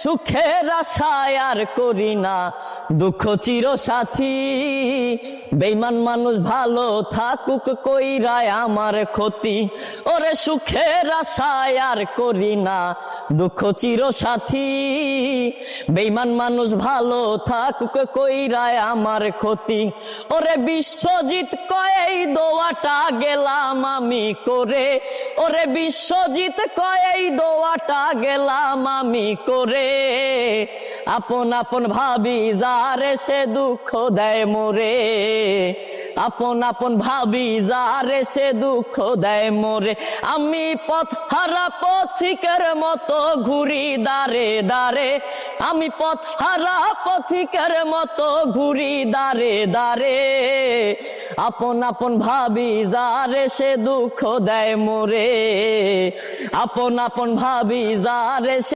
সুখের আশায় আর করি না দুঃখ চির সাথী, বেঈমান মানুষ ভালো থাকুক কইরায় আমার ক্ষতি। ওরে সুখের আশায় আর করি না দুঃখ চির সাথী, বেঈমান মানুষ ভালো থাকুক কইরায় আমার ক্ষতি। ওরে বিশ্বজিৎ কয় এই দোয়াটা গেলাম আমি করে, ওরে বিশ্বজিৎ কয় এই দোয়াটা গেলাম আমি করে, আপন আপন ভাবি যারে সে দুঃখ দেয় মোরে, আপন আপন ভাবি যারে সে দুঃখ দেয় মোরে। আমি পথ হারা পথিকের মতো ঘুরি দাঁড়ে দাঁড়ে, আমি পথ হারা পথিকের মতো ঘুরি দাঁড়ে দাঁড়ে, আপন আপন ভাবি যারে সে দুঃখ দেয় মোরে, আপন আপন ভাবি যারে সে